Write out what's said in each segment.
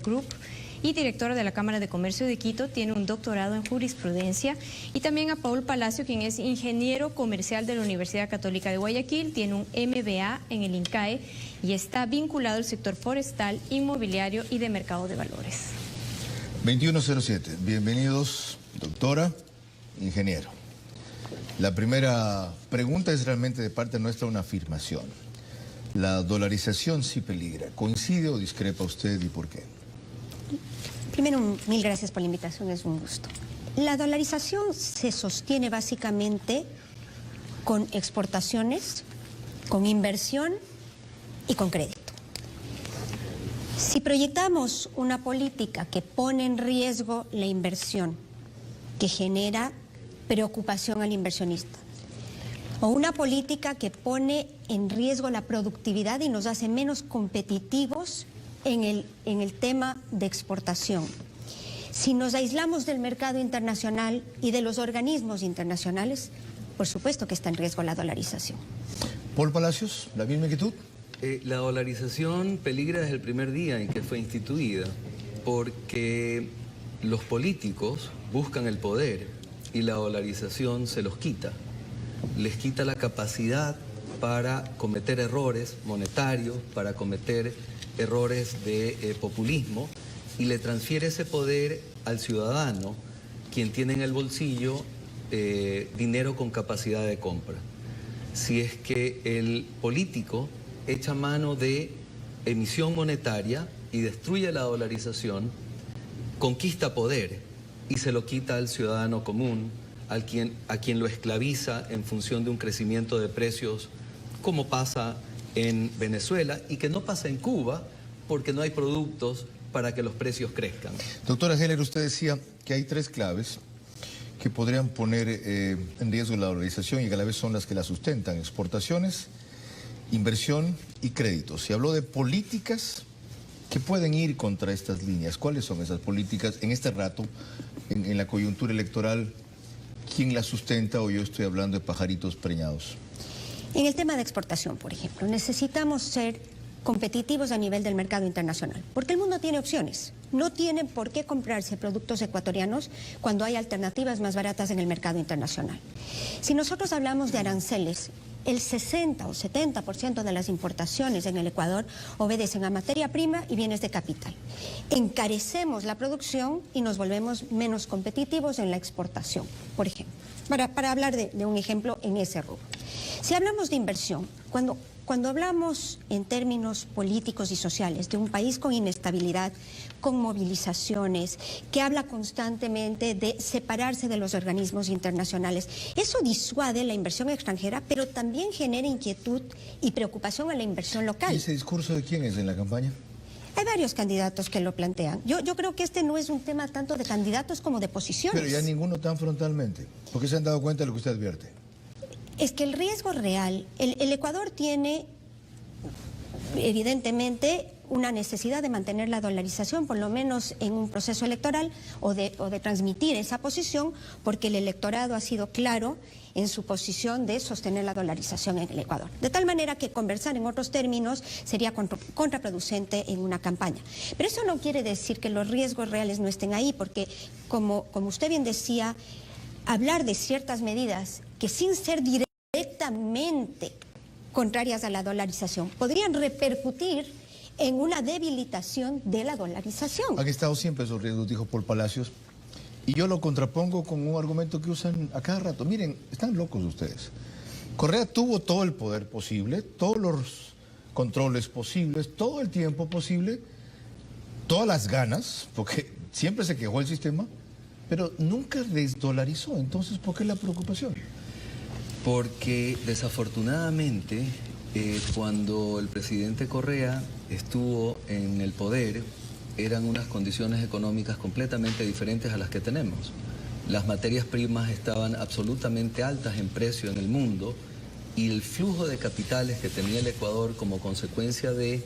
Group y directora de la Cámara de Comercio de Quito, tiene un doctorado en jurisprudencia. Y también a Paul Palacio, quien es ingeniero comercial de la Universidad Católica de Guayaquil, tiene un MBA en el INCAE y está vinculado al sector forestal, inmobiliario y de mercado de valores. 2107, bienvenidos, doctora, ingeniero. La primera pregunta es realmente de parte nuestra una afirmación. ¿La dolarización sí peligra? ¿Coincide o discrepa usted y por qué? Primero, mil gracias por la invitación, es un gusto. La dolarización se sostiene básicamente con exportaciones, con inversión y con crédito. Si proyectamos una política que pone en riesgo la inversión, que genera preocupación al inversionista, o una política que pone en riesgo la productividad y nos hace menos competitivos en el tema de exportación. Si nos aislamos del mercado internacional y de los organismos internacionales, por supuesto que está en riesgo la dolarización. Paul Palacios, ¿la misma inquietud? La dolarización peligra desde el primer día en que fue instituida, porque los políticos buscan el poder y la dolarización se los quita. Les quita la capacidad para cometer errores monetarios, para cometer errores de populismo, y le transfiere ese poder al ciudadano, quien tiene en el bolsillo dinero con capacidad de compra. Si es que el político echa mano de emisión monetaria y destruye la dolarización, conquista poder y se lo quita al ciudadano común, a quien lo esclaviza en función de un crecimiento de precios como pasa en Venezuela y que no pasa en Cuba porque no hay productos para que los precios crezcan. Doctora Heller, usted decía que hay tres claves que podrían poner en riesgo la dolarización y que a la vez son las que la sustentan: exportaciones, inversión y créditos. Se habló de políticas que pueden ir contra estas líneas. ¿Cuáles son esas políticas en este rato, en la coyuntura electoral? ¿Quién las sustenta o yo estoy hablando de pajaritos preñados? En el tema de exportación, por ejemplo, necesitamos ser competitivos a nivel del mercado internacional, porque el mundo tiene opciones. No tienen por qué comprarse productos ecuatorianos cuando hay alternativas más baratas en el mercado internacional. Si nosotros hablamos de aranceles, el 60 o 70% de las importaciones en el Ecuador obedecen a materia prima y bienes de capital. Encarecemos la producción y nos volvemos menos competitivos en la exportación, por ejemplo, para hablar de un ejemplo en ese rubro. Si hablamos de inversión, cuando hablamos en términos políticos y sociales de un país con inestabilidad, con movilizaciones, que habla constantemente de separarse de los organismos internacionales, eso disuade la inversión extranjera, pero también genera inquietud y preocupación a la inversión local. ¿Y ese discurso de quién es en la campaña? Hay varios candidatos que lo plantean. Yo creo que este no es un tema tanto de candidatos como de posiciones. Pero ya ninguno tan frontalmente. ¿Por qué se han dado cuenta de lo que usted advierte? Es que el riesgo real, el Ecuador tiene evidentemente una necesidad de mantener la dolarización, por lo menos en un proceso electoral, o de transmitir esa posición, porque el electorado ha sido claro en su posición de sostener la dolarización en el Ecuador. De tal manera que conversar en otros términos sería contraproducente en una campaña. Pero eso no quiere decir que los riesgos reales no estén ahí, porque como usted bien decía, hablar de ciertas medidas que sin ser directamente contrarias a la dolarización podrían repercutir en una debilitación de la dolarización. Han estado siempre esos riesgos, dijo Paul Palacios, y yo lo contrapongo con un argumento que usan a cada rato. Miren, están locos ustedes. Correa tuvo todo el poder posible, todos los controles posibles, todo el tiempo posible, todas las ganas, porque siempre se quejó el sistema, pero nunca desdolarizó. Entonces, ¿por qué la preocupación? Porque desafortunadamente, cuando el presidente Correa estuvo en el poder, eran unas condiciones económicas completamente diferentes a las que tenemos. Las materias primas estaban absolutamente altas en precio en el mundo y el flujo de capitales que tenía el Ecuador como consecuencia de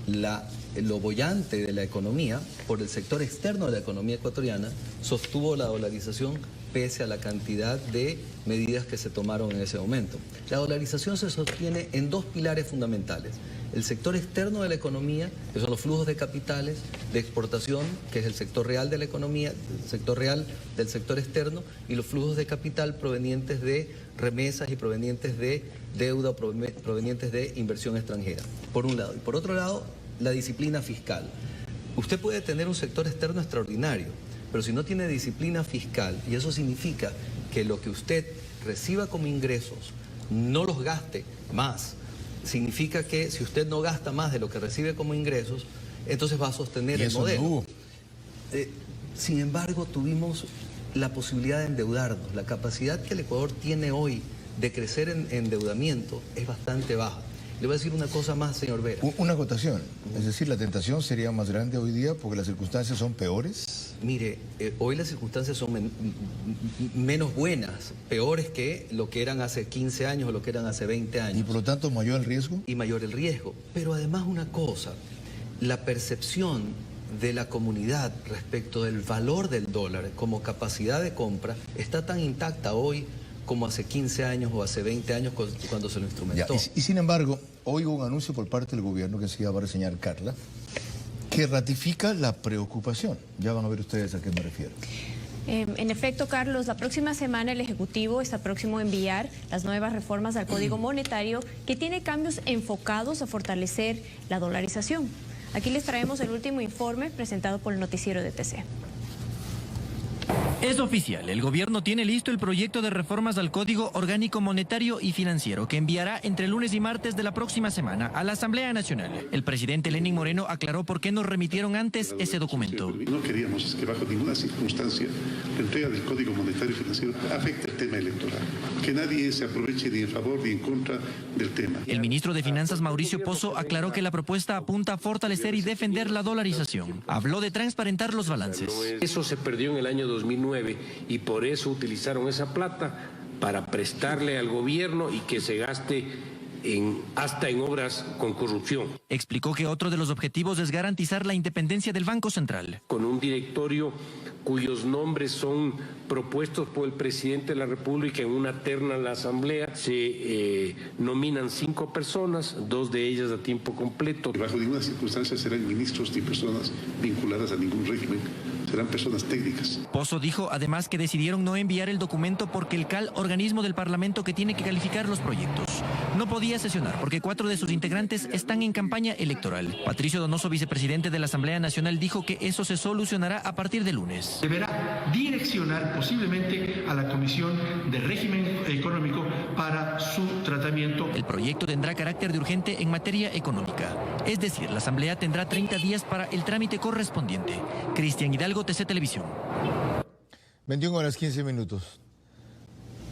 lo boyante de la economía por el sector externo de la economía ecuatoriana sostuvo la dolarización pese a la cantidad de medidas que se tomaron en ese momento. La dolarización se sostiene en dos pilares fundamentales: el sector externo de la economía, que son los flujos de capitales, de exportación, que es el sector real de la economía, el sector real del sector externo, y los flujos de capital provenientes de remesas y provenientes de deuda, provenientes de inversión extranjera, por un lado. Y por otro lado, la disciplina fiscal. Usted puede tener un sector externo extraordinario, pero si no tiene disciplina fiscal, y eso significa que lo que usted reciba como ingresos no los gaste más, significa que si usted no gasta más de lo que recibe como ingresos, entonces va a sostener el modelo. No hubo. Sin embargo, tuvimos la posibilidad de endeudarnos. La capacidad que el Ecuador tiene hoy de crecer en endeudamiento es bastante baja. Le voy a decir una cosa más, señor Vera. Una acotación, es decir, la tentación sería más grande hoy día porque las circunstancias son peores. Mire, hoy las circunstancias son menos buenas, peores que lo que eran hace 15 años o lo que eran hace 20 años. Y por lo tanto, mayor el riesgo. Y mayor el riesgo. Pero además una cosa, la percepción de la comunidad respecto del valor del dólar como capacidad de compra está tan intacta hoy como hace 15 años o hace 20 años cuando se lo instrumentó. Y sin embargo, hoy hubo un anuncio por parte del gobierno que se va a reseñar Carla, que ratifica la preocupación. Ya van a ver ustedes a qué me refiero. En efecto, Carlos, la próxima semana el Ejecutivo está próximo a enviar las nuevas reformas al Código Monetario que tiene cambios enfocados a fortalecer la dolarización. Aquí les traemos el último informe presentado por el noticiero de TC. Es oficial, el gobierno tiene listo el proyecto de reformas al Código Orgánico Monetario y Financiero que enviará entre lunes y martes de la próxima semana a la Asamblea Nacional. El presidente Lenín Moreno aclaró por qué nos remitieron antes ese documento. No queríamos que bajo ninguna circunstancia la entrega del Código Monetario y Financiero afecte el tema electoral. Que nadie se aproveche ni en favor ni en contra del tema. El ministro de Finanzas, Mauricio Pozo, aclaró que la propuesta apunta a fortalecer y defender la dolarización. Habló de transparentar los balances. Eso se perdió en el año 2009 y por eso utilizaron esa plata para prestarle al gobierno y que se gaste hasta en obras con corrupción. Explicó que otro de los objetivos es garantizar la independencia del Banco Central. Con un directorio cuyos nombres son propuestos por el presidente de la República en una terna en la Asamblea, se nominan 5 personas, 2 de ellas a tiempo completo. Bajo ninguna circunstancia serán ministros ni personas vinculadas a ningún régimen. Serán personas técnicas. Pozo dijo además que decidieron no enviar el documento porque el CAL, organismo del Parlamento que tiene que calificar los proyectos, no podía sesionar porque 4 de sus integrantes están en campaña electoral. Patricio Donoso, vicepresidente de la Asamblea Nacional, dijo que eso se solucionará a partir de lunes. Deberá direccionar posiblemente a la Comisión de Régimen Económico para su tratamiento. El proyecto tendrá carácter de urgente en materia económica. Es decir, la Asamblea tendrá 30 días para el trámite correspondiente. Cristian Hidalgo, TC Televisión. 21 horas 15 minutos.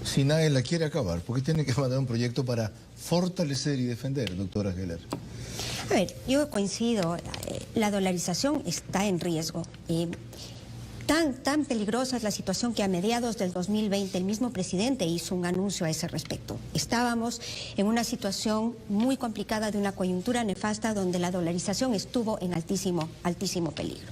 Si nadie la quiere acabar, ¿por qué tiene que mandar un proyecto para fortalecer y defender, doctora Geller? A ver, yo coincido, la dolarización está en riesgo. Tan peligrosa es la situación que a mediados del 2020 el mismo presidente hizo un anuncio a ese respecto. Estábamos en una situación muy complicada de una coyuntura nefasta donde la dolarización estuvo en altísimo peligro.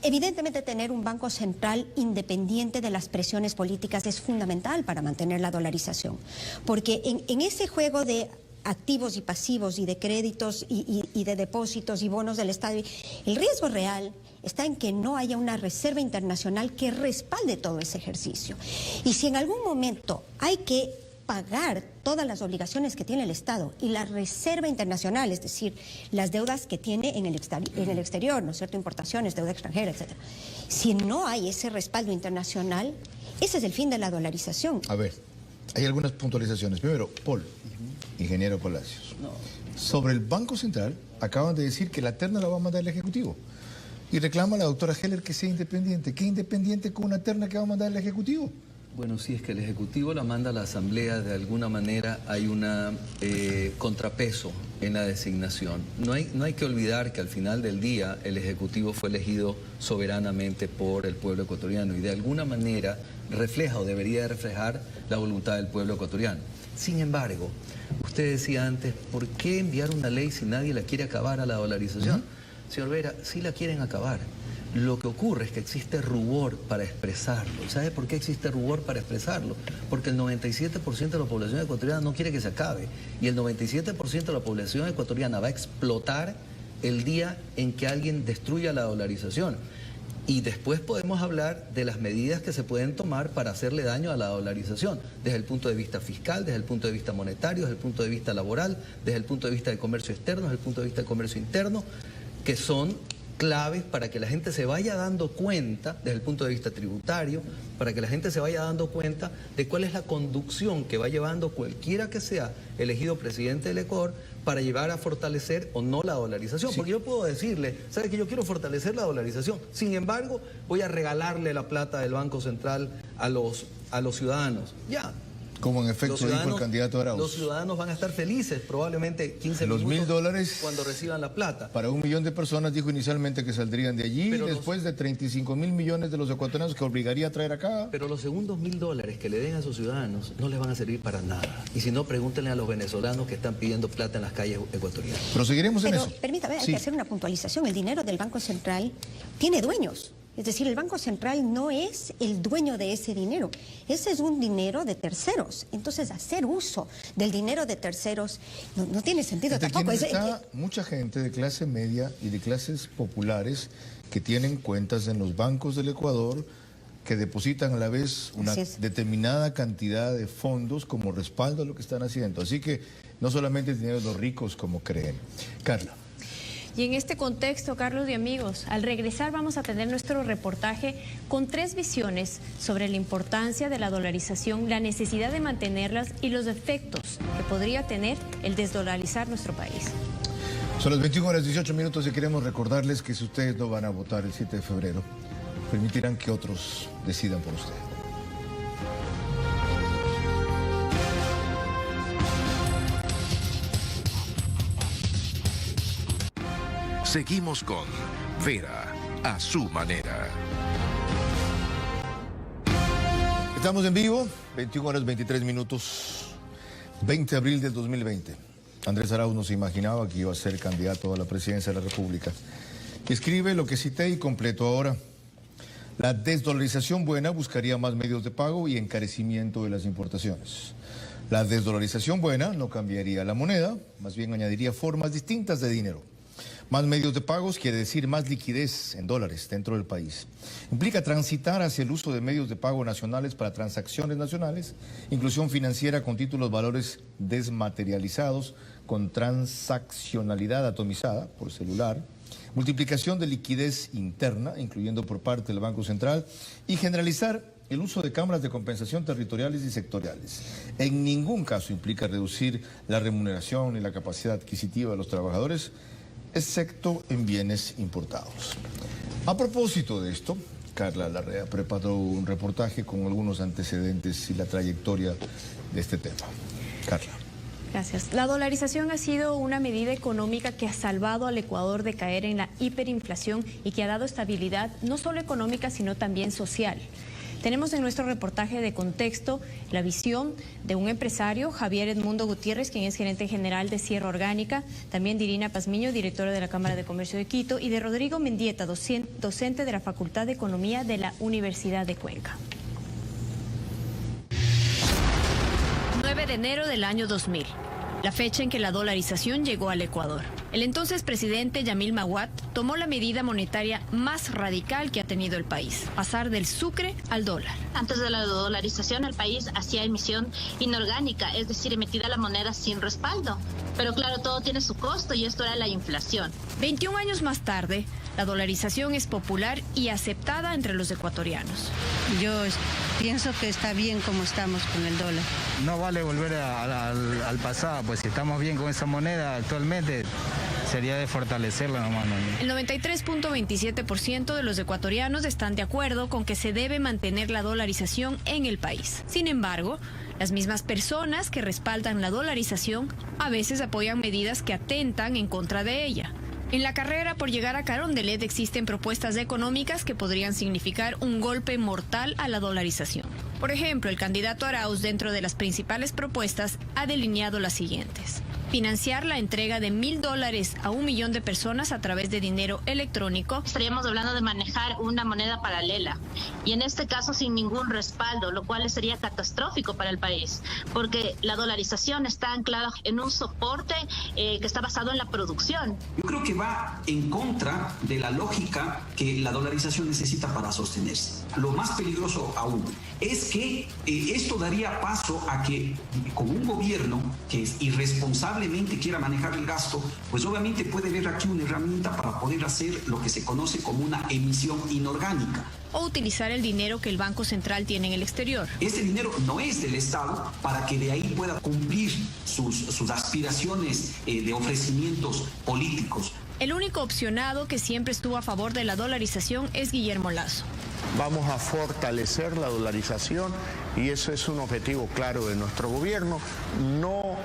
Evidentemente tener un banco central independiente de las presiones políticas es fundamental para mantener la dolarización, porque en ese juego de activos y pasivos y de créditos y de depósitos y bonos del Estado, el riesgo real está en que no haya una reserva internacional que respalde todo ese ejercicio. Y si en algún momento hay que pagar todas las obligaciones que tiene el Estado y la reserva internacional, es decir, las deudas que tiene en el exterior, ¿no es cierto?, importaciones, deuda extranjera, etc. Si no hay ese respaldo internacional, ese es el fin de la dolarización. A ver, hay algunas puntualizaciones. Primero, Paul, ingeniero Palacios. Sobre el Banco Central, acaban de decir que la terna la va a mandar el Ejecutivo. Y reclama a la doctora Geller que sea independiente. ¿Qué independiente con una terna que va a mandar el Ejecutivo? Bueno, si es que el Ejecutivo la manda a la Asamblea, de alguna manera hay un contrapeso en la designación. No hay que olvidar que al final del día el Ejecutivo fue elegido soberanamente por el pueblo ecuatoriano y de alguna manera refleja o debería reflejar la voluntad del pueblo ecuatoriano. Sin embargo, usted decía antes, ¿por qué enviar una ley si nadie la quiere acabar a la dolarización? Señor Vera, sí la quieren acabar, Lo que ocurre es que existe rubor para expresarlo. ¿Sabe por qué existe rubor para expresarlo? Porque el 97% de la población ecuatoriana no quiere que se acabe. Y el 97% de la población ecuatoriana va a explotar el día en que alguien destruya la dolarización. Y después podemos hablar de las medidas que se pueden tomar para hacerle daño a la dolarización, desde el punto de vista fiscal, desde el punto de vista monetario, desde el punto de vista laboral, desde el punto de vista de comercio externo, desde el punto de vista de comercio interno, que son claves para que la gente se vaya dando cuenta, desde el punto de vista tributario, para que la gente se vaya dando cuenta de cuál es la conducción que va llevando cualquiera que sea elegido presidente del Ecuador para llevar a fortalecer o no la dolarización. Sí. Porque yo puedo decirle, ¿sabe que yo quiero fortalecer la dolarización? Sin embargo, voy a regalarle la plata del Banco Central a los ciudadanos. Ya. Como en efecto dijo el candidato Arauz. Los ciudadanos van a estar felices, probablemente 15 minutos $1.000 cuando reciban la plata. Para 1 millón de personas dijo inicialmente que saldrían de allí, pero después de 35 mil millones de los ecuatorianos que obligaría a traer acá. Pero los segundos $1.000 que le den a esos ciudadanos no les van a servir para nada. Y si no, pregúntenle a los venezolanos que están pidiendo plata en las calles ecuatorianas. Pero seguiremos en eso. Pero permítame, hay que hacer una puntualización. El dinero del Banco Central tiene dueños. Es decir, el Banco Central no es el dueño de ese dinero. Ese es un dinero de terceros. Entonces, hacer uso del dinero de terceros no tiene sentido tampoco. Está mucha gente de clase media y de clases populares que tienen cuentas en los bancos del Ecuador, que depositan a la vez una determinada cantidad de fondos como respaldo a lo que están haciendo. Así que no solamente el dinero de los ricos como creen. Carla. Y en este contexto, Carlos y amigos, al regresar vamos a tener nuestro reportaje con 3 visiones sobre la importancia de la dolarización, la necesidad de mantenerlas y los efectos que podría tener el desdolarizar nuestro país. Son las 21:18 y queremos recordarles que si ustedes no van a votar el 7 de febrero, permitirán que otros decidan por ustedes. Seguimos con Vera a su manera. Estamos en vivo, 21:23, 20 de abril del 2020. Andrés Arauz no se imaginaba que iba a ser candidato a la presidencia de la República. Escribe lo que cité y completo ahora. La desdolarización buena buscaría más medios de pago y encarecimiento de las importaciones. La desdolarización buena no cambiaría la moneda, más bien añadiría formas distintas de dinero. Más medios de pagos quiere decir más liquidez en dólares dentro del país. Implica transitar hacia el uso de medios de pago nacionales para transacciones nacionales, inclusión financiera con títulos valores desmaterializados, con transaccionalidad atomizada por celular, multiplicación de liquidez interna, incluyendo por parte del Banco Central, y generalizar el uso de cámaras de compensación territoriales y sectoriales. En ningún caso implica reducir la remuneración ni la capacidad adquisitiva de los trabajadores, excepto en bienes importados. A propósito de esto, Carla Larrea preparó un reportaje con algunos antecedentes y la trayectoria de este tema. Carla. Gracias. La dolarización ha sido una medida económica que ha salvado al Ecuador de caer en la hiperinflación y que ha dado estabilidad no solo económica, sino también social. Tenemos en nuestro reportaje de contexto la visión de un empresario, Javier Edmundo Gutiérrez, quien es gerente general de Sierra Orgánica, también de Irina Pazmiño, directora de la Cámara de Comercio de Quito, y de Rodrigo Mendieta, docente de la Facultad de Economía de la Universidad de Cuenca. 9 de enero del año 2000, la fecha en que la dolarización llegó al Ecuador. El entonces presidente Yamil Maguad tomó la medida monetaria más radical que ha tenido el país, pasar del sucre al dólar. Antes de la dolarización, el país hacía emisión inorgánica, es decir, emitida la moneda sin respaldo. Pero claro, todo tiene su costo y esto era la inflación. 21 años más tarde, la dolarización es popular y aceptada entre los ecuatorianos. Yo pienso que está bien como estamos con el dólar. No vale volver al pasado, pues si estamos bien con esa moneda actualmente, sería de fortalecerla nomás. El 93.27% de los ecuatorianos están de acuerdo con que se debe mantener la dolarización en el país. Sin embargo, las mismas personas que respaldan la dolarización a veces apoyan medidas que atentan en contra de ella. En la carrera por llegar a Carondelet existen propuestas económicas que podrían significar un golpe mortal a la dolarización. Por ejemplo, el candidato Arauz, dentro de las principales propuestas, ha delineado las siguientes. financiar la entrega de $1,000 a 1 millón de personas a través de dinero electrónico. Estaríamos hablando de manejar una moneda paralela y en este caso sin ningún respaldo, lo cual sería catastrófico para el país, porque la dolarización está anclada en un soporte que está basado en la producción. Yo creo que va en contra de la lógica que la dolarización necesita para sostenerse. Lo más peligroso aún es que esto daría paso a que con un gobierno que irresponsablemente quiera manejar el gasto, pues obviamente puede ver aquí una herramienta para poder hacer lo que se conoce como una emisión inorgánica. O utilizar el dinero que el Banco Central tiene en el exterior. Este dinero no es del Estado para que de ahí pueda cumplir sus aspiraciones de ofrecimientos políticos. El único opcionado que siempre estuvo a favor de la dolarización es Guillermo Lasso. Vamos a fortalecer la dolarización y eso es un objetivo claro de nuestro gobierno. No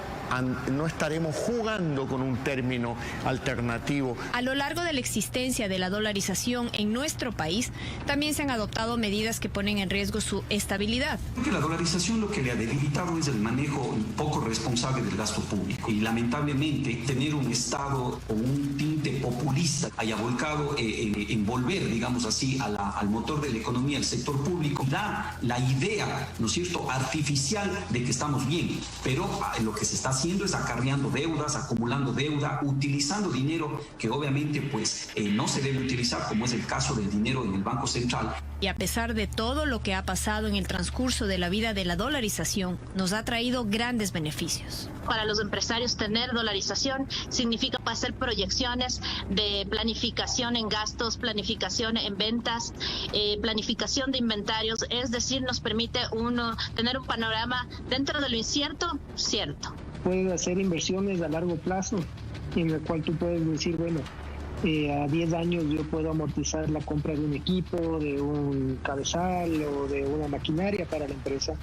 estaremos jugando con un término alternativo. A lo largo de la existencia de la dolarización en nuestro país, también se han adoptado medidas que ponen en riesgo su estabilidad. Porque la dolarización lo que le ha debilitado es el manejo poco responsable del gasto público. Y lamentablemente tener un Estado o un tinte populista haya volcado en volver, digamos así, al motor de la economía, el sector público, da la idea, ¿no es cierto?, artificial de que estamos bien. Pero lo que se está haciendo es acarreando deudas, acumulando deuda, utilizando dinero que obviamente pues no se debe utilizar, como es el caso del dinero en el Banco Central. Y a pesar de todo lo que ha pasado en el transcurso de la vida de la dolarización, nos ha traído grandes beneficios. Para los empresarios tener dolarización significa hacer proyecciones de planificación en gastos, planificación en ventas, planificación de inventarios, es decir, nos permite tener un panorama dentro de lo incierto, cierto. Puedes hacer inversiones a largo plazo en el cual tú puedes decir, bueno, a 10 años yo puedo amortizar la compra de un equipo, de un cabezal o de una maquinaria para la empresa.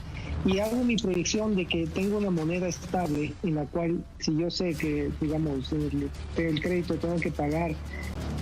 Y hago mi proyección de que tengo una moneda estable en la cual, si yo sé que, digamos, el crédito tengo que pagar,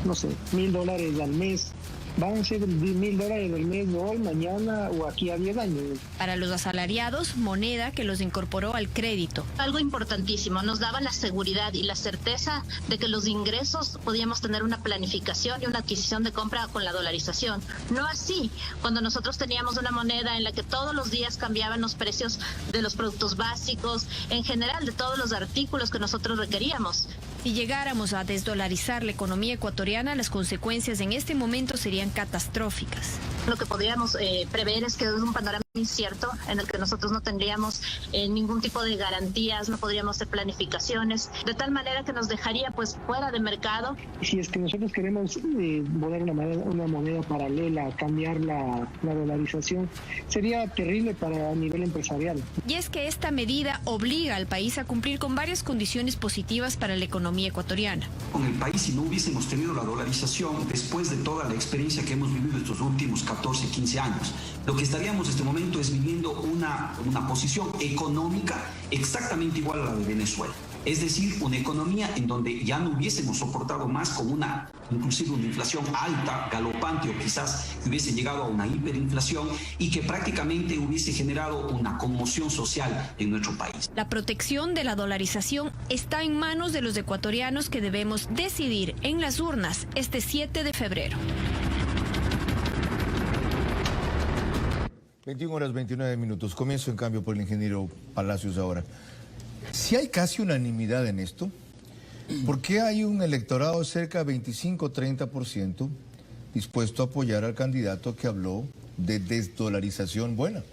no sé, $1,000 al mes, van a ser $1,000 al mes hoy, mañana o aquí a 10 años. Para los asalariados, moneda que los incorporó al crédito. Algo importantísimo, nos daba la seguridad y la certeza de que los ingresos podíamos tener una planificación y una adquisición de compra con la dolarización. No así, cuando nosotros teníamos una moneda en la que todos los días cambiaban los precios de los productos básicos, en general de todos los artículos que nosotros requeríamos. Si llegáramos a desdolarizar la economía ecuatoriana, las consecuencias en este momento serían catastróficas. Lo que podríamos prever es que es un panorama incierto en el que nosotros no tendríamos ningún tipo de garantías, no podríamos hacer planificaciones, de tal manera que nos dejaría pues fuera de mercado. Si es que nosotros queremos poner una moneda paralela, cambiar la dolarización, sería terrible a nivel empresarial. Y es que esta medida obliga al país a cumplir con varias condiciones positivas para la economía ecuatoriana. Con el país, si no hubiésemos tenido la dolarización, después de toda la experiencia que hemos vivido estos últimos 14, 15 años, lo que estaríamos en este momento es viviendo una posición económica exactamente igual a la de Venezuela. Es decir, una economía en donde ya no hubiésemos soportado más con inclusive una inflación alta, galopante o quizás hubiese llegado a una hiperinflación y que prácticamente hubiese generado una conmoción social en nuestro país. La protección de la dolarización está en manos de los ecuatorianos que debemos decidir en las urnas este 7 de febrero. 21:29. Comienzo en cambio por el ingeniero Palacios ahora. Si hay casi unanimidad en esto, ¿por qué hay un electorado cerca de 25-30% dispuesto a apoyar al candidato que habló de desdolarización buena?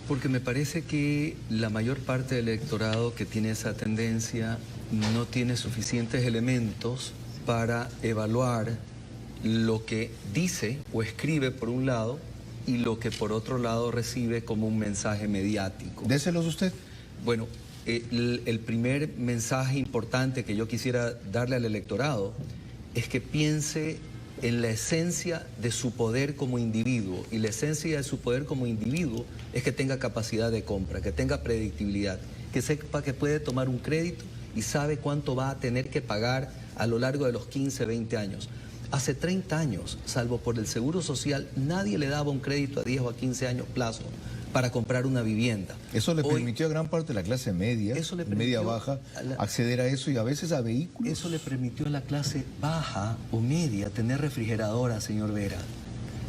Porque me parece que la mayor parte del electorado que tiene esa tendencia no tiene suficientes elementos para evaluar lo que dice o escribe por un lado y lo que por otro lado recibe como un mensaje mediático. Déselos usted. Bueno, el primer mensaje importante que yo quisiera darle al electorado es que piense en la esencia de su poder como individuo. Y la esencia de su poder como individuo es que tenga capacidad de compra, que tenga predictibilidad, que sepa que puede tomar un crédito y sabe cuánto va a tener que pagar a lo largo de los 15, 20 años. Hace 30 años, salvo por el Seguro Social, nadie le daba un crédito a 10 o a 15 años plazo. para comprar una vivienda. Eso le permitió a gran parte de la clase media, media baja, acceder a eso y a veces a vehículos. Eso le permitió a la clase baja o media tener refrigeradora, señor Vera.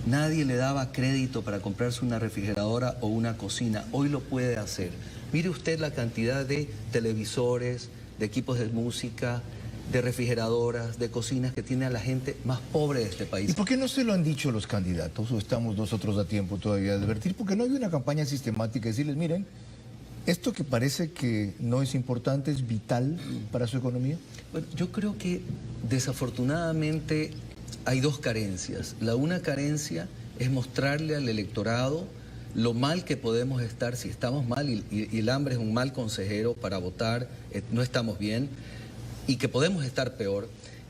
Nadie le daba crédito para comprarse una refrigeradora o una cocina. Hoy lo puede hacer. Mire usted la cantidad de televisores, de equipos de música, de refrigeradoras, de cocinas que tiene a la gente más pobre de este país. ¿Y por qué no se lo han dicho los candidatos o estamos nosotros a tiempo todavía de advertir? Porque no hay una campaña sistemática de decirles, miren, esto que parece que no es importante es vital para su economía. Bueno, yo creo que desafortunadamente hay dos carencias. La una carencia es mostrarle al electorado lo mal que podemos estar, si estamos mal, y el hambre es un mal consejero para votar, no estamos bien, y que podemos estar peor.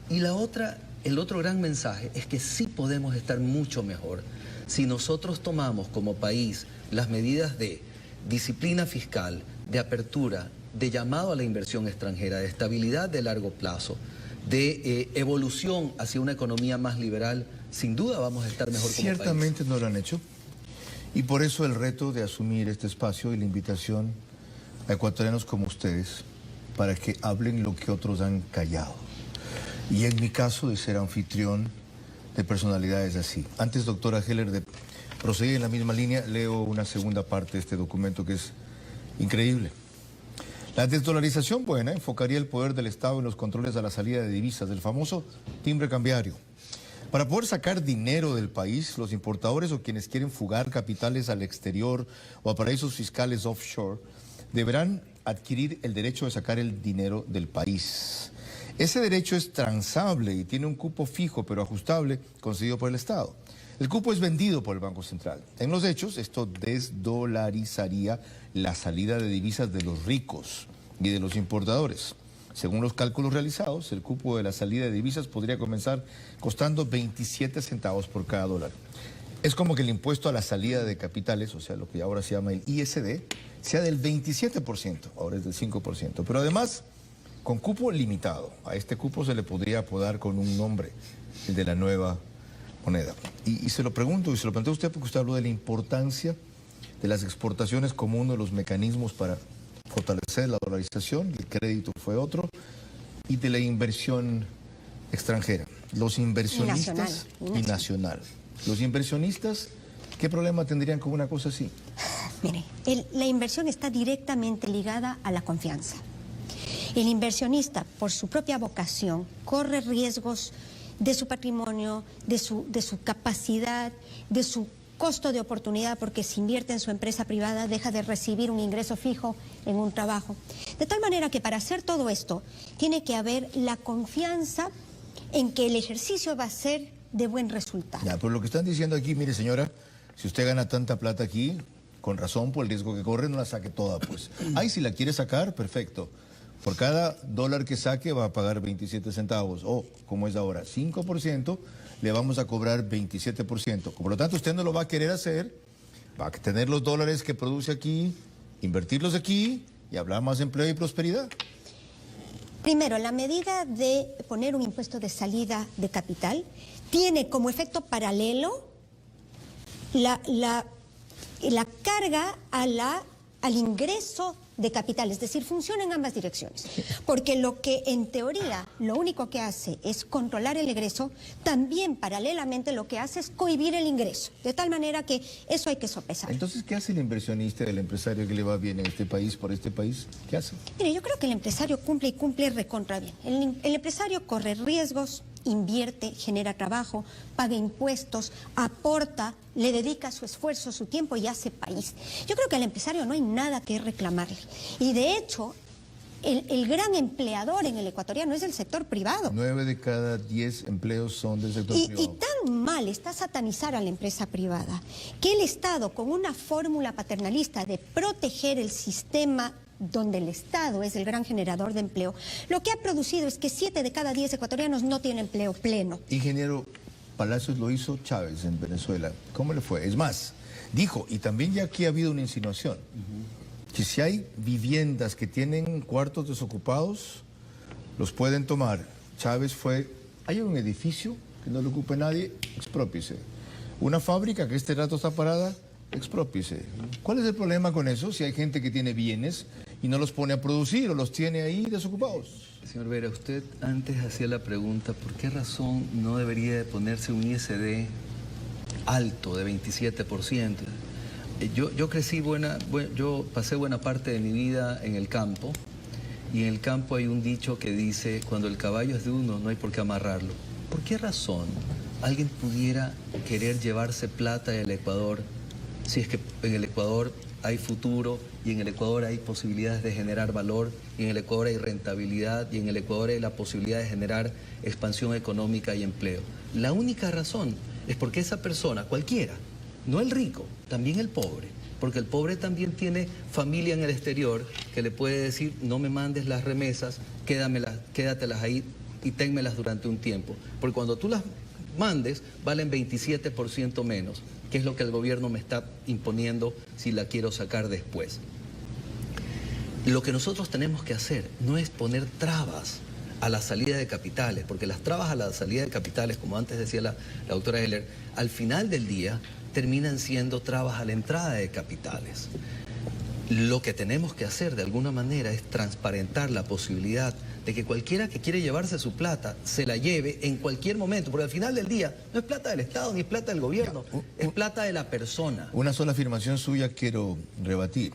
Y la otra, el otro gran mensaje es que sí podemos estar mucho mejor si nosotros tomamos como país las medidas de disciplina fiscal, de apertura, de llamado a la inversión extranjera, de estabilidad de largo plazo, de evolución hacia una economía más liberal. Sin duda vamos a estar mejor como país. Ciertamente no lo han hecho. Y por eso el reto de asumir este espacio y la invitación a ecuatorianos como ustedes para que hablen lo que otros han callado. Y en mi caso de ser anfitrión de personalidades así. Antes, doctora Heller, de proseguir en la misma línea, leo una segunda parte de este documento que es increíble. La desdolarización buena enfocaría el poder del Estado en los controles a la salida de divisas, del famoso timbre cambiario. Para poder sacar dinero del país, los importadores o quienes quieren fugar capitales al exterior o a paraísos fiscales offshore deberán adquirir el derecho de sacar el dinero del país. Ese derecho es transable y tiene un cupo fijo pero ajustable concedido por el Estado. El cupo es vendido por el Banco Central. En los hechos, esto desdolarizaría la salida de divisas de los ricos y de los importadores. Según los cálculos realizados, el cupo de la salida de divisas podría comenzar costando 27 centavos por cada dólar. Es como que el impuesto a la salida de capitales, o sea, lo que ahora se llama el ISD, sea del 27%, ahora es del 5%. Pero además, con cupo limitado. A este cupo se le podría apodar con un nombre, el de la nueva moneda. Y se lo pregunto, y se lo planteo a usted porque usted habló de la importancia de las exportaciones como uno de los mecanismos para fortalecer la dolarización, el crédito fue otro, y de la inversión extranjera. Los inversionistas y nacional. Los inversionistas, ¿qué problema tendrían con una cosa así? Mire, la inversión está directamente ligada a la confianza. El inversionista, por su propia vocación, corre riesgos de su patrimonio, de su capacidad, de su costo de oportunidad, porque si invierte en su empresa privada deja de recibir un ingreso fijo en un trabajo. De tal manera que para hacer todo esto tiene que haber la confianza en que el ejercicio va a ser de buen resultado. Ya, pero lo que están diciendo aquí, mire señora, si usted gana tanta plata aquí, con razón por el riesgo que corre, no la saque toda, pues. Ay, si la quiere sacar, perfecto. Por cada dólar que saque va a pagar 27 centavos. O, como es ahora, 5%, le vamos a cobrar 27%. Por lo tanto, usted no lo va a querer hacer, va a tener los dólares que produce aquí, invertirlos aquí y hablar más de empleo y prosperidad. Primero, la medida de poner un impuesto de salida de capital tiene como efecto paralelo la carga al ingreso de capital, es decir, funciona en ambas direcciones. Porque lo que en teoría lo único que hace es controlar el egreso, también paralelamente lo que hace es cohibir el ingreso. De tal manera que eso hay que sopesar. Entonces, ¿qué hace el inversionista, el empresario que le va bien en este país, por este país? ¿Qué hace? Mire, yo creo que el empresario cumple y cumple recontra bien. El empresario corre riesgos, invierte, genera trabajo, paga impuestos, aporta, le dedica su esfuerzo, su tiempo y hace país. Yo creo que al empresario no hay nada que reclamarle. Y de hecho, el gran empleador en el ecuatoriano es el sector privado. 9 de cada 10 empleos son del sector privado. Y tan mal está satanizar a la empresa privada que el Estado, con una fórmula paternalista de proteger el sistema donde el Estado es el gran generador de empleo, lo que ha producido es que 7 de cada 10 ecuatorianos no tienen empleo pleno. Ingeniero, Palacios lo hizo Chávez en Venezuela. ¿Cómo le fue? Es más, dijo, y también ya aquí ha habido una insinuación, que si hay viviendas que tienen cuartos desocupados, los pueden tomar. Chávez fue, hay un edificio que no lo ocupe nadie, exprópiese. Una fábrica que este rato está parada, exprópiese. ¿Cuál es el problema con eso? Si hay gente que tiene bienes y no los pone a producir o los tiene ahí desocupados. Señor Vera, usted antes hacía la pregunta, ¿por qué razón no debería de ponerse un ISD alto de 27%? Yo crecí yo pasé buena parte de mi vida en el campo, y en el campo hay un dicho que dice, cuando el caballo es de uno, no hay por qué amarrarlo. ¿Por qué razón alguien pudiera querer llevarse plata del Ecuador si es que en el Ecuador hay futuro y en el Ecuador hay posibilidades de generar valor y en el Ecuador hay rentabilidad y en el Ecuador hay la posibilidad de generar expansión económica y empleo? La única razón es porque esa persona, cualquiera, no el rico, también el pobre, porque el pobre también tiene familia en el exterior que le puede decir, no me mandes las remesas, quédatelas ahí y ténmelas durante un tiempo, porque cuando tú las mandes valen 27% menos, que es lo que el gobierno me está imponiendo si la quiero sacar después. Lo que nosotros tenemos que hacer no es poner trabas a la salida de capitales, porque las trabas a la salida de capitales, como antes decía la doctora Heller, al final del día terminan siendo trabas a la entrada de capitales. Lo que tenemos que hacer de alguna manera es transparentar la posibilidad de que cualquiera que quiere llevarse su plata se la lleve en cualquier momento, porque al final del día no es plata del Estado ni es plata del gobierno, es plata de la persona. Una sola afirmación suya quiero rebatir.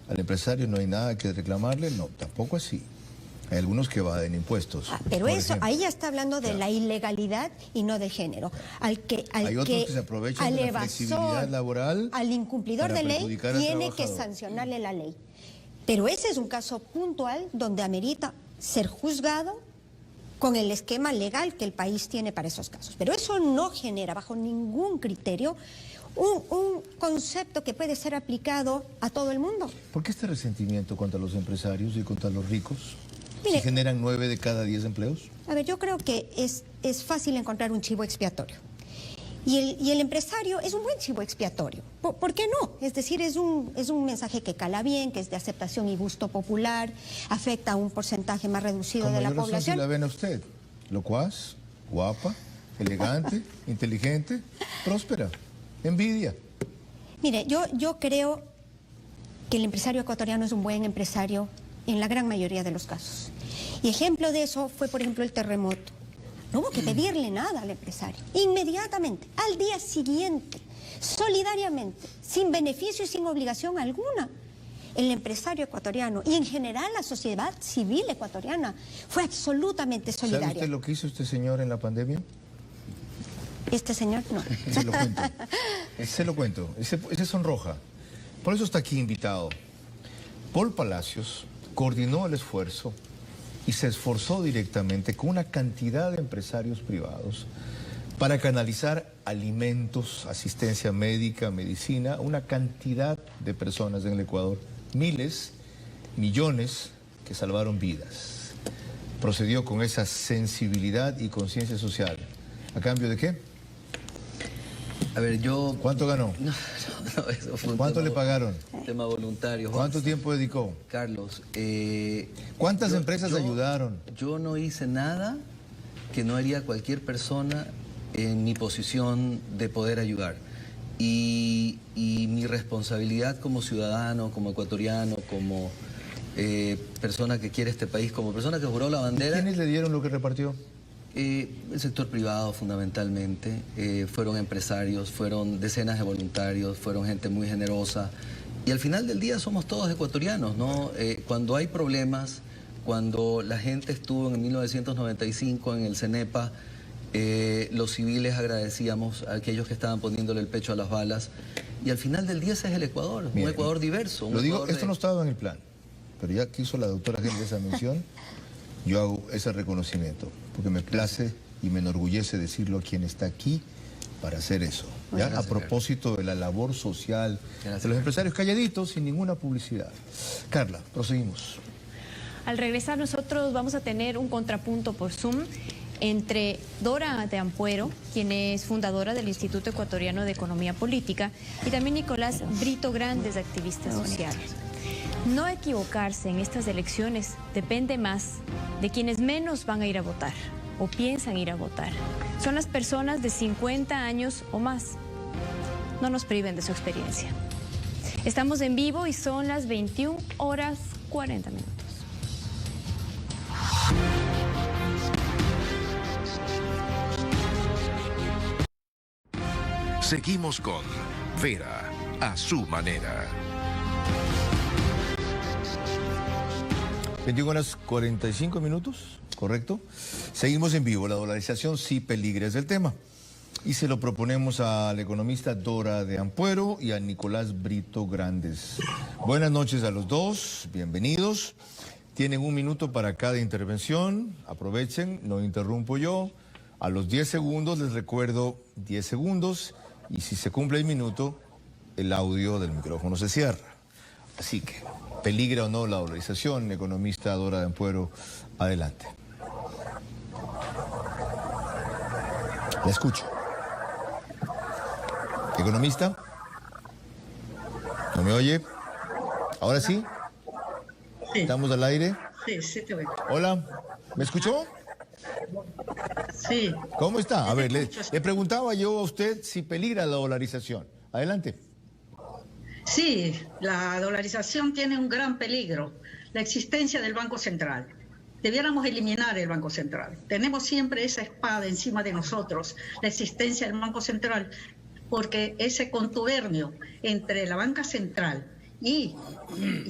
Al empresario no hay nada que reclamarle, no, tampoco así. Hay algunos que evaden impuestos. Pero eso, ahí ya está hablando de la ilegalidad y no de género. Hay otros que se aprovechan de la flexibilidad laboral. Al incumplidor de ley tiene que sancionarle la ley. Pero ese es un caso puntual donde amerita ser juzgado con el esquema legal que el país tiene para esos casos. Pero eso no genera bajo ningún criterio un concepto que puede ser aplicado a todo el mundo. ¿Por qué este resentimiento contra los empresarios y contra los ricos? Mire, ¿Si generan 9 de cada 10 empleos? A ver, yo creo que es fácil encontrar un chivo expiatorio. Y el empresario es un buen chivo expiatorio. ¿Por qué no? Es decir, es un mensaje que cala bien, que es de aceptación y gusto popular, afecta a un porcentaje más reducido de la población. Si la ven a usted, locuaz, guapa, elegante, inteligente, próspera, envidia. Mire, yo creo que el empresario ecuatoriano es un buen empresario en la gran mayoría de los casos. Y ejemplo de eso fue, por ejemplo, el terremoto. No hubo que pedirle nada al empresario. Inmediatamente, al día siguiente, solidariamente, sin beneficio y sin obligación alguna, el empresario ecuatoriano y en general la sociedad civil ecuatoriana fue absolutamente solidaria. ¿Sabe usted lo que hizo este señor en la pandemia? Este señor no. Se lo cuento. Se lo cuento. Ese sonroja. Por eso está aquí invitado. Paul Palacios coordinó el esfuerzo y se esforzó directamente con una cantidad de empresarios privados para canalizar alimentos, asistencia médica, medicina, una cantidad de personas en el Ecuador, miles, millones que salvaron vidas. Procedió con esa sensibilidad y conciencia social. ¿A cambio de qué? A ver, ¿Cuánto ganó? Eso fue ¿Cuánto le pagaron? Tema voluntario. ¿Cuánto tiempo dedicó? Carlos, ¿cuántas empresas ayudaron? Yo no hice nada que no haría cualquier persona en mi posición de poder ayudar. Y mi responsabilidad como ciudadano, como ecuatoriano, como persona que quiere este país, como persona que juró la bandera... ¿Quiénes le dieron lo que repartió? El sector privado fundamentalmente, fueron empresarios, fueron decenas de voluntarios, fueron gente muy generosa y al final del día somos todos ecuatorianos, ¿no? Cuando hay problemas, cuando la gente estuvo en 1995 en el CENEPA, los civiles agradecíamos a aquellos que estaban poniéndole el pecho a las balas y al final del día ese es el Ecuador, un Ecuador diverso. Lo digo, esto no estaba en el plan, pero ya que hizo la doctora Heller esa mención, yo hago ese reconocimiento, porque me place y me enorgullece decirlo a quien está aquí para hacer eso. ¿Ya? A propósito de la labor social de los empresarios calladitos, sin ninguna publicidad. Carla, proseguimos. Al regresar nosotros vamos a tener un contrapunto por Zoom entre Dora de Ampuero, quien es fundadora del Instituto Ecuatoriano de Economía Política, y también Nicolás Brito Grandes, activista social. No equivocarse en estas elecciones depende más de quienes menos van a ir a votar o piensan ir a votar. Son las personas de 50 años o más. no nos priven de su experiencia. Estamos en vivo y son las 21:40. Seguimos con Vera, a su manera. 21:45, ¿correcto? Seguimos en vivo. La dolarización sí peligra, es el tema. Y se lo proponemos a la economista Dora de Ampuero y a Nicolás Brito Grandes. Buenas noches a los dos, bienvenidos. Tienen 1 minuto para cada intervención. Aprovechen, no interrumpo yo. A los 10 segundos les recuerdo 10 segundos. Y si se cumple el minuto, el audio del micrófono se cierra. Así que, ¿peligra o no la dolarización? Economista Dora de Ampuero, adelante. La escucho. ¿Economista? ¿No me oye? ¿Ahora sí? Sí. ¿Estamos al aire? Sí, sí te oigo. Hola, ¿me escuchó? Sí. ¿Cómo está? A ver, le preguntaba yo a usted si peligra la dolarización. Adelante. Sí, la dolarización tiene un gran peligro, la existencia del Banco Central. Debiéramos eliminar el Banco Central. Tenemos siempre esa espada encima de nosotros, la existencia del Banco Central, porque ese contubernio entre la banca central y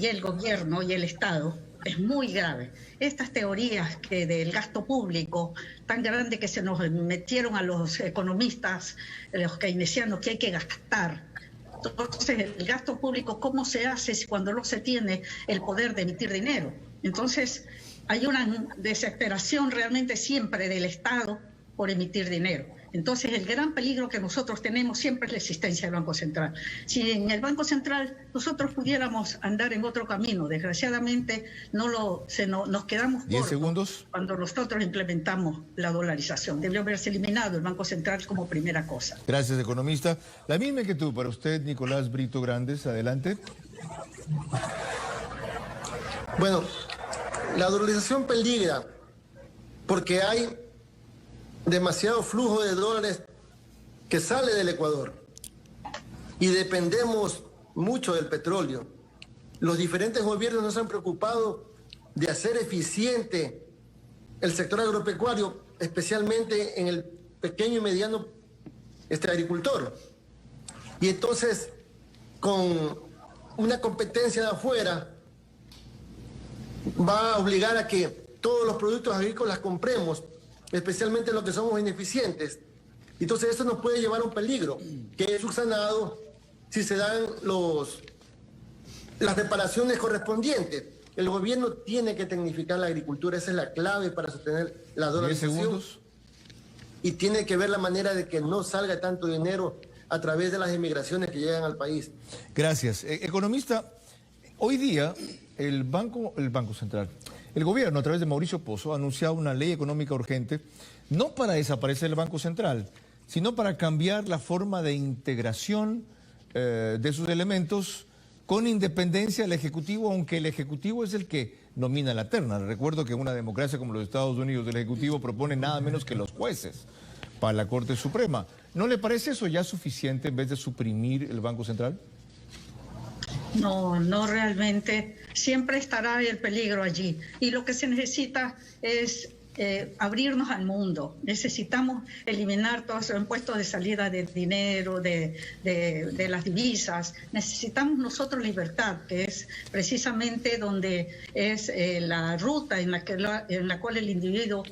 el gobierno y el Estado es muy grave. Estas teorías que del gasto público tan grande que se nos metieron a los economistas, los keynesianos, que hay que gastar. Entonces, el gasto público, ¿cómo se hace cuando no se tiene el poder de emitir dinero? Entonces, hay una desesperación realmente siempre del Estado por emitir dinero. Entonces, el gran peligro que nosotros tenemos siempre es la existencia del Banco Central. Si en el Banco Central nosotros pudiéramos andar en otro camino, desgraciadamente nos quedamos 10 cortos segundos. Cuando nosotros implementamos la dolarización. Debió haberse eliminado el Banco Central como primera cosa. Gracias, economista. La misma inquietud para usted, Nicolás Brito Grandes. Adelante. Bueno, la dolarización peligra porque hay demasiado flujo de dólares que sale del Ecuador y dependemos mucho del petróleo. Los diferentes gobiernos no se han preocupado de hacer eficiente el sector agropecuario, especialmente en el pequeño y mediano agricultor. Y entonces, con una competencia de afuera, va a obligar a que todos los productos agrícolas compremos, especialmente los que somos ineficientes. Entonces eso nos puede llevar a un peligro, que es subsanado si se dan las reparaciones correspondientes. El gobierno tiene que tecnificar la agricultura, esa es la clave para sostener la dolarización. 10 segundos. Y tiene que ver la manera de que no salga tanto dinero a través de las inmigraciones que llegan al país. Gracias. Economista, hoy día el Banco Central, el gobierno a través de Mauricio Pozo ha anunciado una ley económica urgente, no para desaparecer el Banco Central, sino para cambiar la forma de integración de sus elementos con independencia del Ejecutivo, aunque el Ejecutivo es el que nomina la terna. Recuerdo que en una democracia como los Estados Unidos el Ejecutivo propone nada menos que los jueces para la Corte Suprema. ¿No le parece eso ya suficiente en vez de suprimir el Banco Central? No, no realmente. Siempre estará el peligro allí. Y lo que se necesita es abrirnos al mundo. Necesitamos eliminar todos los impuestos de salida de dinero, de las divisas. Necesitamos nosotros libertad, que es precisamente donde es la ruta en la cual el individuo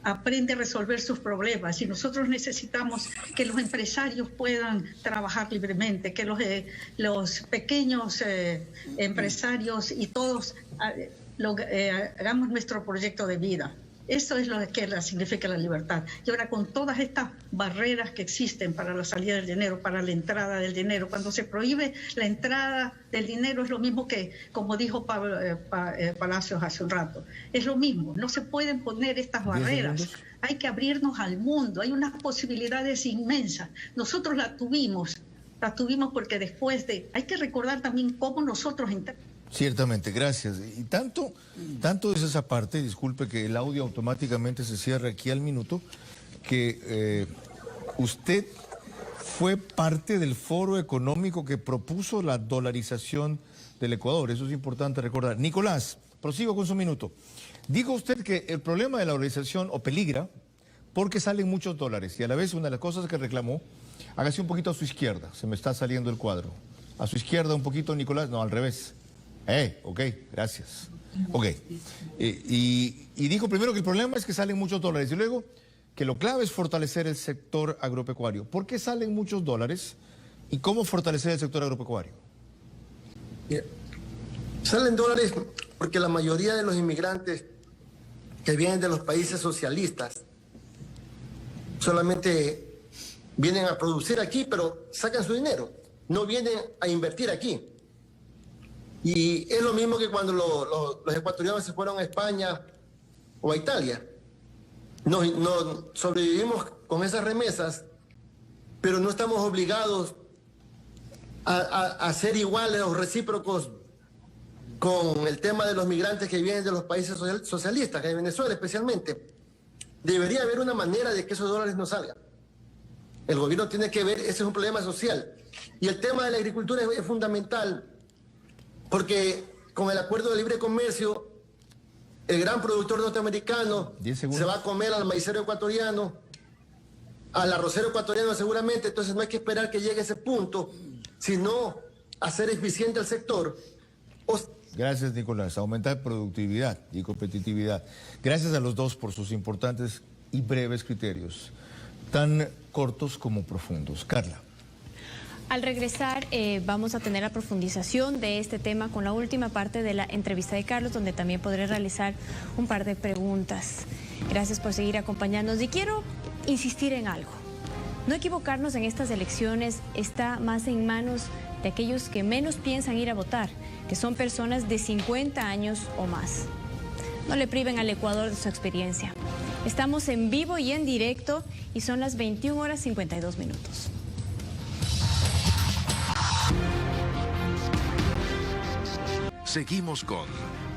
aprende a resolver sus problemas, y nosotros necesitamos que los empresarios puedan trabajar libremente, que los pequeños empresarios y todos hagamos nuestro proyecto de vida. Eso es lo que significa la libertad. Y ahora, con todas estas barreras que existen para la salida del dinero, para la entrada del dinero, cuando se prohíbe la entrada del dinero, es lo mismo que, como dijo Palacios hace un rato, es lo mismo. No se pueden poner estas barreras. Hay que abrirnos al mundo. Hay unas posibilidades inmensas. Nosotros las tuvimos porque después hay que recordar también cómo nosotros entramos. Ciertamente, gracias. Y tanto es esa parte, disculpe que el audio automáticamente se cierra aquí al minuto, que usted fue parte del foro económico que propuso la dolarización del Ecuador. Eso es importante recordar. Nicolás, prosigo con su minuto. Dijo usted que el problema de la dolarización o peligra porque salen muchos dólares y a la vez una de las cosas que reclamó, hágase un poquito a su izquierda, se me está saliendo el cuadro. A su izquierda un poquito, Nicolás, no, al revés. Ok, gracias. Ok. Y dijo primero que el problema es que salen muchos dólares y luego que lo clave es fortalecer el sector agropecuario. ¿Por qué salen muchos dólares y cómo fortalecer el sector agropecuario? Salen dólares porque la mayoría de los inmigrantes que vienen de los países socialistas solamente vienen a producir aquí, pero sacan su dinero, no vienen a invertir aquí. Y es lo mismo que cuando los ecuatorianos se fueron a España o a Italia. Nos sobrevivimos con esas remesas, pero no estamos obligados a ser iguales o recíprocos con el tema de los migrantes que vienen de los países socialistas, de Venezuela especialmente. Debería haber una manera de que esos dólares no salgan. El gobierno tiene que ver, ese es un problema social. Y el tema de la agricultura es fundamental, porque con el acuerdo de libre comercio, el gran productor norteamericano se va a comer al maicero ecuatoriano, al arrocero ecuatoriano seguramente, entonces no hay que esperar que llegue ese punto, sino hacer eficiente el sector. Gracias, Nicolás. Aumentar productividad y competitividad. Gracias a los dos por sus importantes y breves criterios, tan cortos como profundos. Carla. Al regresar vamos a tener la profundización de este tema con la última parte de la entrevista de Carlos, donde también podré realizar un par de preguntas. Gracias por seguir acompañándonos y quiero insistir en algo. No equivocarnos en estas elecciones está más en manos de aquellos que menos piensan ir a votar, que son personas de 50 años o más. No le priven al Ecuador de su experiencia. Estamos en vivo y en directo y son las 21:52. Seguimos con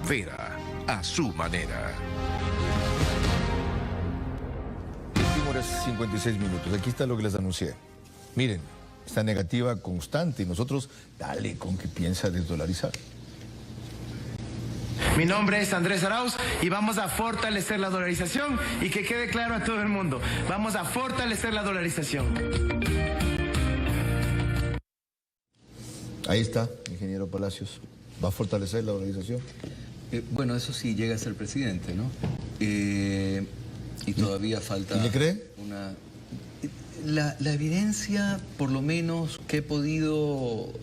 Vera, a su manera. 21:56. Aquí está lo que les anuncié. Miren, esta negativa constante y nosotros, dale con que piensa desdolarizar. Mi nombre es Andrés Arauz y vamos a fortalecer la dolarización y que quede claro a todo el mundo, vamos a fortalecer la dolarización. Ahí está, ingeniero Palacios. ¿Va a fortalecer la dolarización? Bueno, eso sí, llega a ser presidente, ¿no? Y todavía falta... ¿Y le cree? La evidencia, por lo menos, que he podido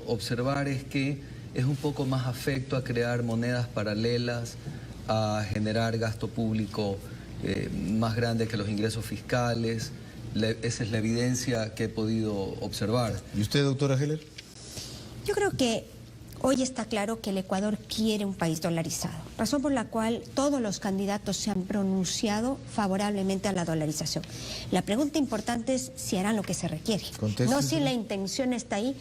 observar es que es un poco más afecto a crear monedas paralelas, a generar gasto público más grande que los ingresos fiscales. Esa es la evidencia que he podido observar. ¿Y usted, doctora Heller? Yo creo que hoy está claro que el Ecuador quiere un país dolarizado, razón por la cual todos los candidatos se han pronunciado favorablemente a la dolarización. La pregunta importante es si harán lo que se requiere, no si la intención está ahí.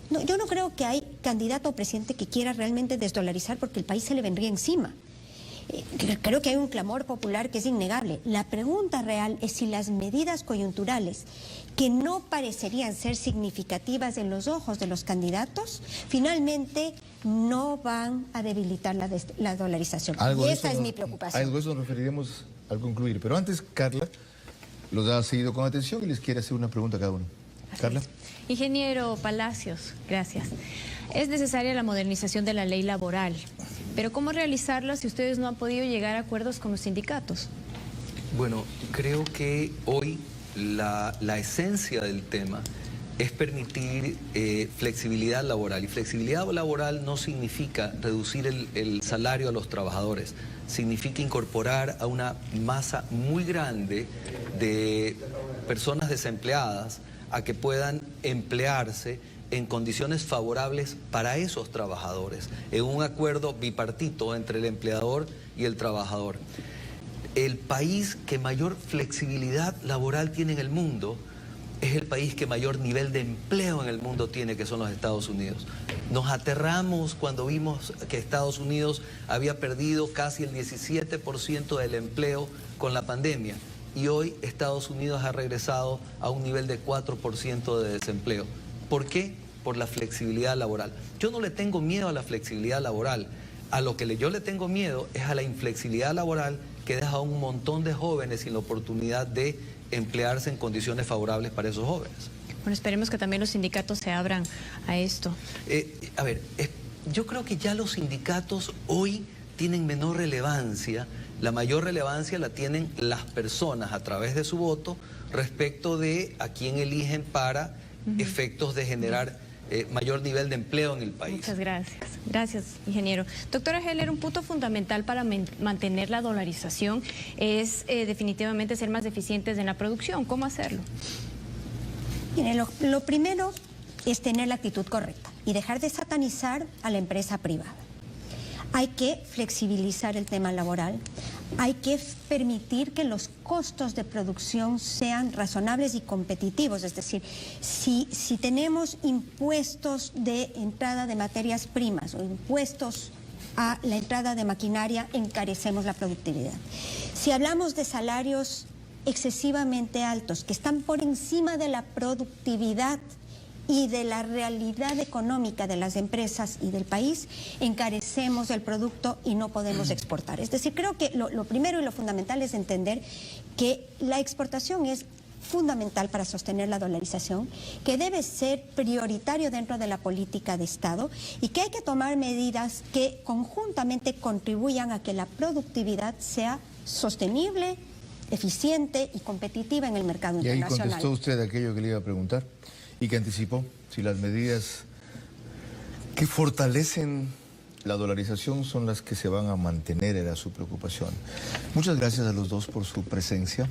No, yo no creo que hay candidato o presidente que quiera realmente desdolarizar porque el país se le vendría encima. Creo que hay un clamor popular que es innegable. La pregunta real es si las medidas coyunturales que no parecerían ser significativas en los ojos de los candidatos, finalmente no van a debilitar la dolarización. Y esa es mi preocupación. Algo de eso nos referiremos al concluir. Pero antes, Carla los ha seguido con atención y les quiere hacer una pregunta a cada uno. Carla. Ingeniero Palacios, gracias. Es necesaria la modernización de la ley laboral, pero ¿cómo realizarla si ustedes no han podido llegar a acuerdos con los sindicatos? Bueno, creo que hoy la esencia del tema es permitir flexibilidad laboral. Y flexibilidad laboral no significa reducir el salario a los trabajadores, significa incorporar a una masa muy grande de personas desempleadas a que puedan emplearse en condiciones favorables para esos trabajadores, en un acuerdo bipartito entre el empleador y el trabajador. El país que mayor flexibilidad laboral tiene en el mundo es el país que mayor nivel de empleo en el mundo tiene, que son los Estados Unidos. Nos aterramos cuando vimos que Estados Unidos había perdido casi el 17% del empleo con la pandemia. y hoy Estados Unidos ha regresado a un nivel de 4% de desempleo. ¿Por qué? Por la flexibilidad laboral. Yo no le tengo miedo a la flexibilidad laboral. A lo que yo le tengo miedo es a la inflexibilidad laboral que deja a un montón de jóvenes sin la oportunidad de emplearse en condiciones favorables para esos jóvenes. Bueno, esperemos que también los sindicatos se abran a esto. Yo creo que ya los sindicatos hoy tienen menor relevancia. La mayor relevancia la tienen las personas a través de su voto respecto de a quién eligen para efectos de generar mayor nivel de empleo en el país. Muchas gracias. Gracias, ingeniero. Doctora Heller, un punto fundamental para mantener la dolarización es definitivamente ser más eficientes en la producción. ¿Cómo hacerlo? Mire, lo primero es tener la actitud correcta y dejar de satanizar a la empresa privada. Hay que flexibilizar el tema laboral, hay que permitir que los costos de producción sean razonables y competitivos, es decir, si tenemos impuestos de entrada de materias primas o impuestos a la entrada de maquinaria, encarecemos la productividad. Si hablamos de salarios excesivamente altos, que están por encima de la productividad y de la realidad económica de las empresas y del país, encarecemos el producto y no podemos exportar. Es decir, creo que lo primero y lo fundamental es entender que la exportación es fundamental para sostener la dolarización, que debe ser prioritario dentro de la política de Estado y que hay que tomar medidas que conjuntamente contribuyan a que la productividad sea sostenible, eficiente y competitiva en el mercado internacional. Y ahí contestó usted aquello que le iba a preguntar y que anticipó, si las medidas que fortalecen la dolarización son las que se van a mantener, era su preocupación. Muchas gracias a los dos por su presencia,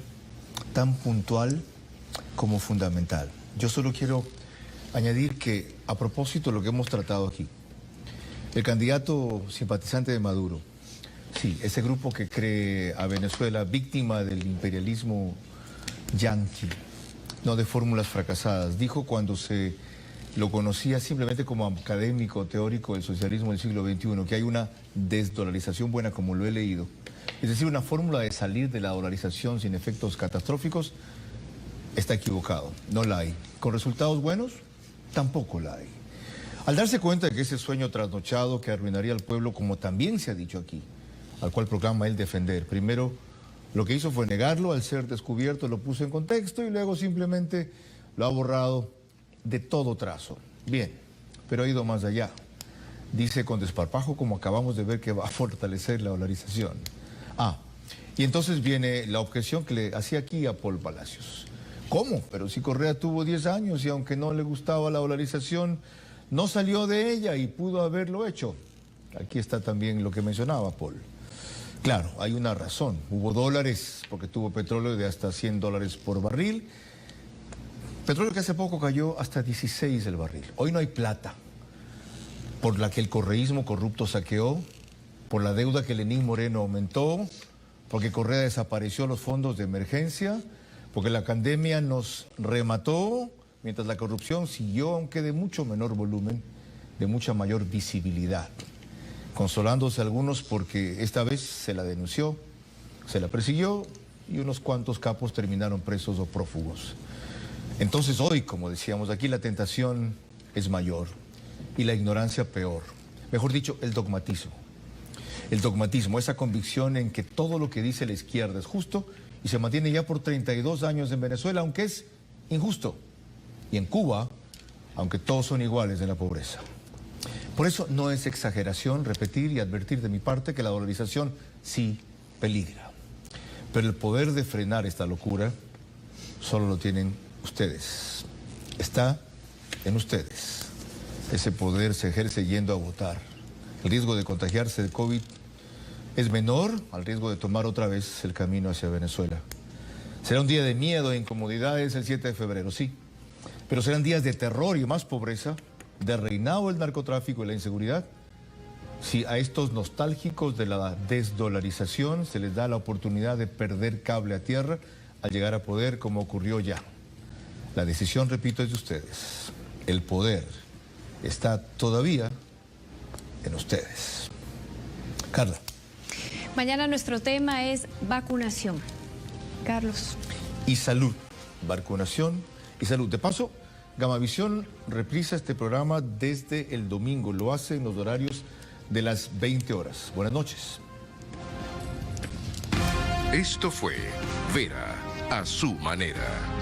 tan puntual como fundamental. Yo solo quiero añadir que, a propósito de lo que hemos tratado aquí, el candidato simpatizante de Maduro, sí, ese grupo que cree a Venezuela víctima del imperialismo yanqui, no de fórmulas fracasadas, dijo cuando se lo conocía simplemente como académico teórico del socialismo del siglo XXI, que hay una desdolarización buena, como lo he leído, es decir, una fórmula de salir de la dolarización sin efectos catastróficos, está equivocado, no la hay. ¿Con resultados buenos? Tampoco la hay. Al darse cuenta de que ese sueño trasnochado que arruinaría al pueblo, como también se ha dicho aquí, al cual proclama él defender, primero lo que hizo fue negarlo, al ser descubierto lo puso en contexto y luego simplemente lo ha borrado de todo trazo. Bien, pero ha ido más allá. Dice con desparpajo, como acabamos de ver, que va a fortalecer la dolarización. Y entonces viene la objeción que le hacía aquí a Paul Palacios. ¿Cómo? Pero si Correa tuvo 10 años y aunque no le gustaba la dolarización, no salió de ella y pudo haberlo hecho. Aquí está también lo que mencionaba Paul. Claro, hay una razón. Hubo dólares porque tuvo petróleo de hasta $100 por barril. Petróleo que hace poco cayó hasta 16 el barril. Hoy no hay plata, por la que el correísmo corrupto saqueó, por la deuda que Lenín Moreno aumentó, porque Correa desapareció los fondos de emergencia, porque la pandemia nos remató, mientras la corrupción siguió, aunque de mucho menor volumen, de mucha mayor visibilidad. Consolándose algunos porque esta vez se la denunció, se la persiguió y unos cuantos capos terminaron presos o prófugos. Entonces hoy, como decíamos aquí, la tentación es mayor y la ignorancia peor. Mejor dicho, el dogmatismo. El dogmatismo, esa convicción en que todo lo que dice la izquierda es justo y se mantiene ya por 32 años en Venezuela, aunque es injusto. Y en Cuba, aunque todos son iguales en la pobreza. Por eso no es exageración repetir y advertir de mi parte que la dolarización sí peligra. Pero el poder de frenar esta locura solo lo tienen ustedes. Está en ustedes. Ese poder se ejerce yendo a votar. El riesgo de contagiarse de COVID es menor al riesgo de tomar otra vez el camino hacia Venezuela. Será un día de miedo e incomodidades el 7 de febrero, sí. Pero serán días de terror y más pobreza, de reinado del narcotráfico y la inseguridad, si a estos nostálgicos de la desdolarización se les da la oportunidad de perder cable a tierra al llegar a poder, como ocurrió ya. La decisión, repito, es de ustedes. El poder está todavía en ustedes. Carla. Mañana nuestro tema es vacunación. Carlos. Y salud, vacunación y salud. De paso, Gamavisión reprisa este programa desde el domingo. Lo hace en los horarios de las 20 horas. Buenas noches. Esto fue Vera a su manera.